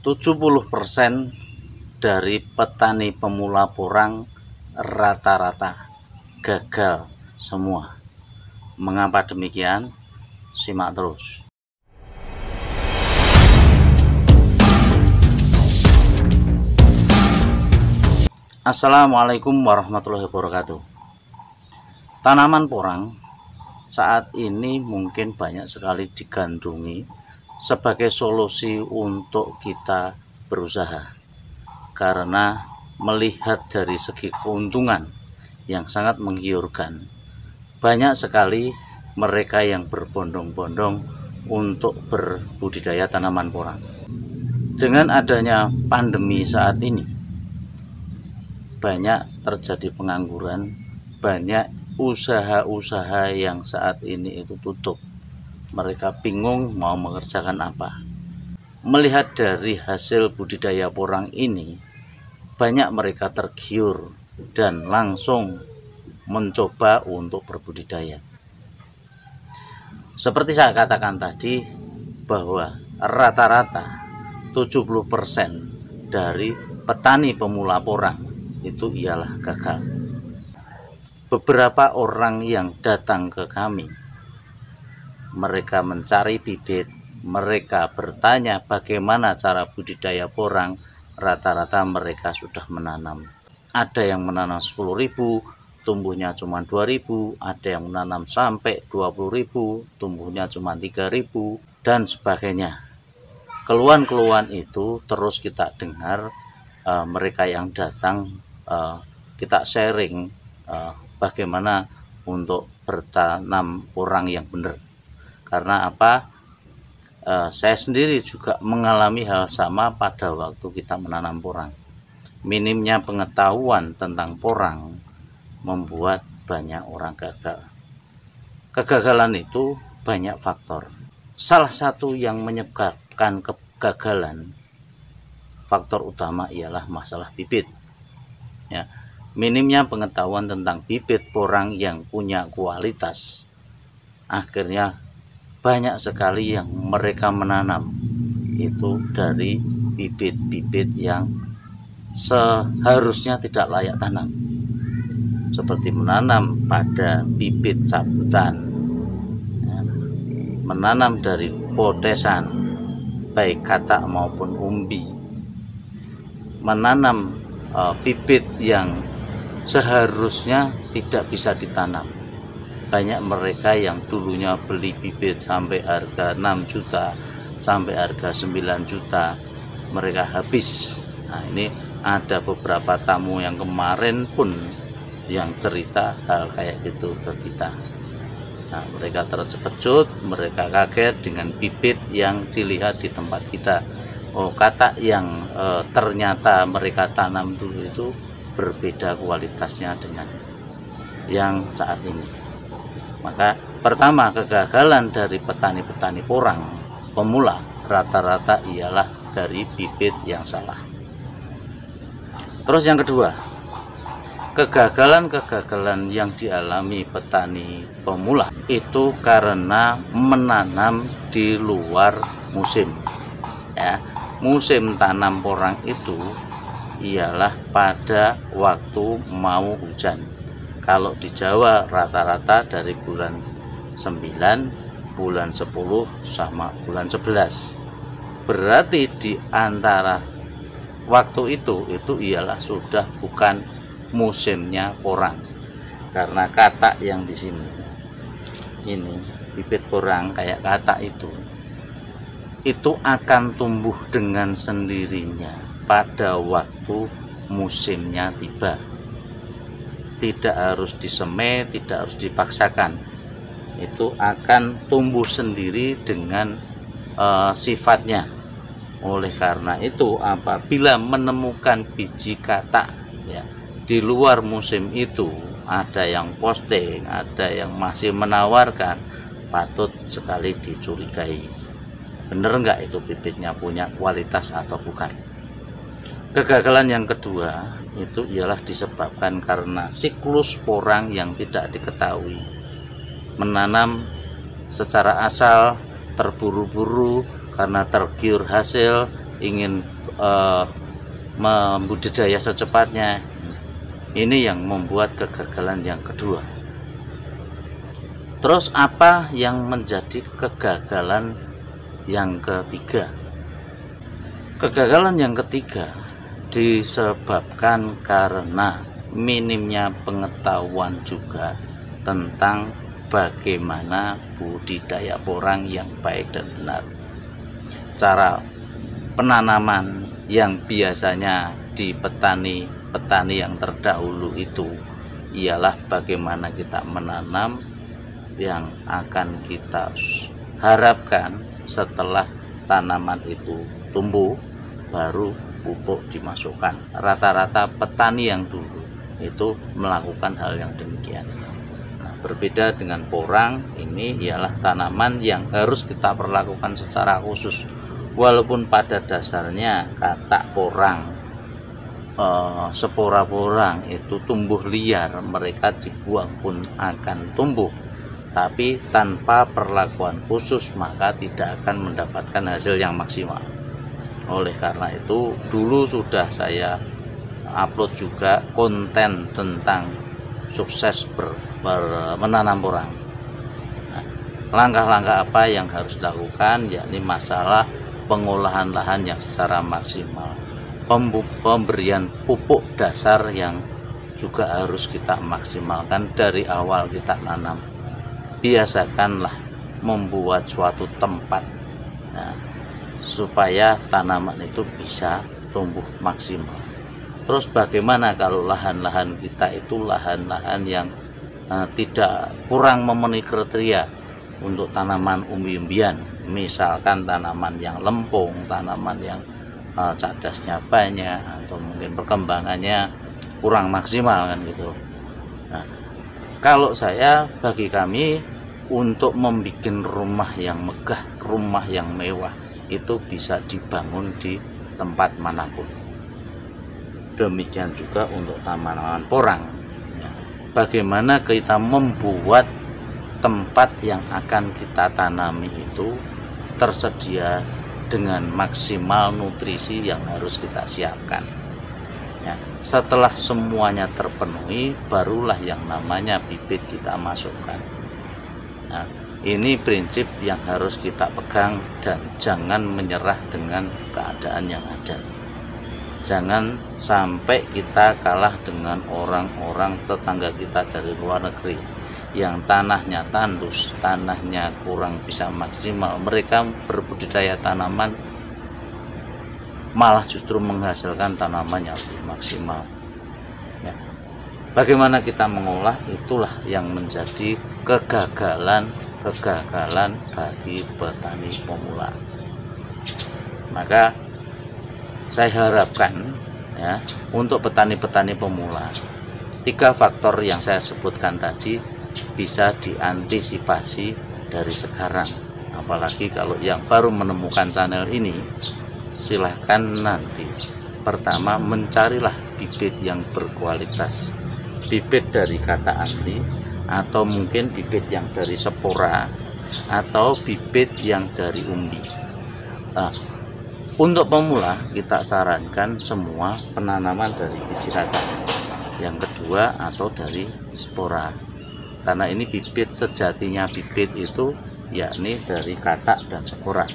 70% dari petani pemula porang rata-rata gagal semua. Mengapa demikian? Simak terus. Assalamualaikum warahmatullahi wabarakatuh. Tanaman porang saat ini mungkin banyak sekali digandrungi sebagai solusi untuk kita berusaha, karena melihat dari segi keuntungan yang sangat menggiurkan, banyak sekali mereka yang berbondong-bondong untuk berbudidaya tanaman porang. Dengan adanya pandemi saat ini, banyak terjadi pengangguran, banyak usaha-usaha yang saat ini itu tutup. Mereka bingung mau mengerjakan apa. Melihat dari hasil budidaya porang ini, banyak mereka tergiur dan langsung mencoba untuk berbudidaya. Seperti saya katakan tadi, bahwa rata-rata 70% dari petani pemula porang itu ialah gagal. Beberapa orang yang datang ke kami, mereka mencari bibit, mereka bertanya bagaimana cara budidaya porang, rata-rata mereka sudah menanam. Ada yang menanam 10.000, tumbuhnya cuma 2.000, ada yang menanam sampai 20.000, tumbuhnya cuma 3.000, dan sebagainya. Keluhan-keluhan itu terus kita dengar, mereka yang datang, kita sharing bagaimana untuk bertanam porang yang benar. Karena apa? Saya sendiri juga mengalami hal sama pada waktu kita menanam porang. Minimnya pengetahuan tentang porang membuat banyak orang gagal. Kegagalan itu banyak faktor. Salah satu yang menyebabkan kegagalan, faktor utama ialah masalah bibit. Ya, minimnya pengetahuan tentang bibit porang yang punya kualitas. Akhirnya banyak sekali yang mereka menanam itu dari bibit-bibit yang seharusnya tidak layak tanam, seperti menanam pada bibit cabutan, menanam dari potesan baik katak maupun umbi, menanam bibit yang seharusnya tidak bisa ditanam. Banyak mereka yang dulunya beli bibit sampai harga 6 juta, sampai harga 9 juta, mereka habis. Nah, ini ada beberapa tamu yang kemarin pun yang cerita hal kayak gitu ke kita. Nah, mereka terkejut, mereka kaget dengan bibit yang dilihat di tempat kita. Oh, katak yang ternyata mereka tanam dulu itu berbeda kualitasnya dengan yang saat ini. Maka pertama, kegagalan dari petani-petani porang pemula rata-rata ialah dari bibit yang salah. Terus yang kedua, kegagalan yang dialami petani pemula itu karena menanam di luar musim. Ya, musim tanam porang itu ialah pada waktu mau hujan. Kalau di Jawa rata-rata dari bulan 9, bulan 10 sama bulan 11. Berarti di antara waktu itu ialah sudah bukan musimnya porang. Karena katak yang di sini, ini bibit porang kayak katak itu akan tumbuh dengan sendirinya pada waktu musimnya tiba. Tidak harus disemai, tidak harus dipaksakan. Itu akan tumbuh sendiri dengan sifatnya. Oleh karena itu, apabila menemukan biji katak ya, di luar musim itu, ada yang posting, ada yang masih menawarkan, patut sekali dicurigai. Bener nggak itu bibitnya punya kualitas atau bukan? Kegagalan yang kedua itu ialah disebabkan karena siklus porang yang tidak diketahui. Menanam secara asal, terburu-buru karena tergiur hasil, ingin membudidaya secepatnya. Ini yang membuat kegagalan yang kedua. Terus apa yang menjadi kegagalan yang ketiga? Kegagalan yang ketiga disebabkan karena minimnya pengetahuan juga tentang bagaimana budidaya porang yang baik dan benar. Cara penanaman yang biasanya di petani yang terdahulu itu ialah bagaimana kita menanam yang akan kita harapkan setelah tanaman itu tumbuh baru pupuk dimasukkan. Rata-rata petani yang dulu itu melakukan hal yang demikian. Nah, berbeda dengan porang, ini ialah tanaman yang harus kita perlakukan secara khusus. Walaupun pada dasarnya kata porang, spora porang itu tumbuh liar, mereka dibuang pun akan tumbuh, tapi tanpa perlakuan khusus maka tidak akan mendapatkan hasil yang maksimal. Oleh karena itu dulu sudah saya upload juga konten tentang sukses menanam porang. Nah, langkah-langkah apa yang harus dilakukan, yakni masalah pengolahan lahan yang secara maksimal, pemberian pupuk dasar yang juga harus kita maksimalkan dari awal kita tanam. Biasakanlah membuat suatu tempat, nah, supaya tanaman itu bisa tumbuh maksimal. Terus bagaimana kalau lahan-lahan kita itu lahan-lahan yang tidak kurang memenuhi kriteria untuk tanaman umbi-umbian, misalkan tanaman yang lempung, tanaman yang cadasnya banyak, atau mungkin perkembangannya kurang maksimal kan gitu. Nah, kalau bagi kami untuk membuat rumah yang megah, rumah yang mewah itu bisa dibangun di tempat manapun. Demikian juga untuk tanaman porang. Bagaimana kita membuat tempat yang akan kita tanami itu tersedia dengan maksimal nutrisi yang harus kita siapkan. Ya, setelah semuanya terpenuhi, barulah yang namanya bibit kita masukkan. Nah, ini prinsip yang harus kita pegang dan jangan menyerah dengan keadaan yang ada. Jangan sampai kita kalah dengan orang-orang tetangga kita dari luar negeri yang tanahnya tandus, tanahnya kurang bisa maksimal. Mereka berbudidaya tanaman malah justru menghasilkan tanaman yang lebih maksimal. Ya. Bagaimana kita mengolah, itulah yang menjadi kegagalan bagi petani pemula. Maka saya harapkan ya, untuk petani-petani pemula, 3 faktor yang saya sebutkan tadi bisa diantisipasi dari sekarang. Apalagi kalau yang baru menemukan channel ini, silahkan nanti pertama mencarilah bibit yang berkualitas, bibit dari kata asli, atau mungkin bibit yang dari spora, atau bibit yang dari umbi. Nah, untuk pemula kita sarankan semua penanaman dari biji kata. Yang kedua atau dari spora, karena ini bibit sejatinya bibit itu yakni dari katak dan spora.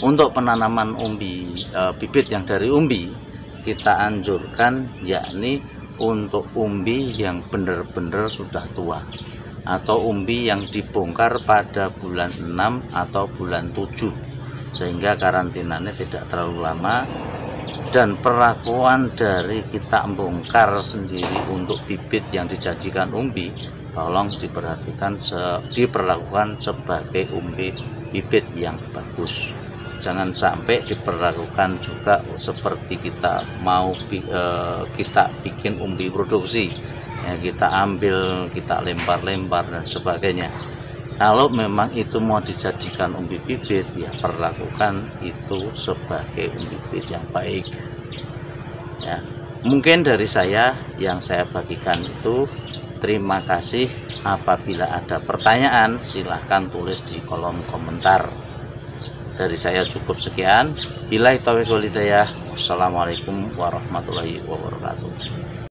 Untuk penanaman umbi, bibit yang dari umbi, kita anjurkan yakni untuk umbi yang benar-benar sudah tua, atau umbi yang dibongkar pada bulan 6 atau bulan 7, sehingga karantinanya tidak terlalu lama. Dan perlakuan dari kita bongkar sendiri untuk bibit yang dijadikan umbi, tolong diperlakukan sebagai umbi bibit yang bagus. Jangan sampai diperlakukan juga seperti kita kita bikin umbi produksi, ya, kita ambil, kita lempar-lempar dan sebagainya. Kalau memang itu mau dijadikan umbi bibit, ya perlakukan itu sebagai umbi bibit yang baik. Ya, mungkin dari saya yang saya bagikan itu. Terima kasih. Apabila ada pertanyaan, silahkan tulis di kolom komentar. Dari saya cukup sekian. Billahi taufiq wal hidayah. Wassalamualaikum warahmatullahi wabarakatuh.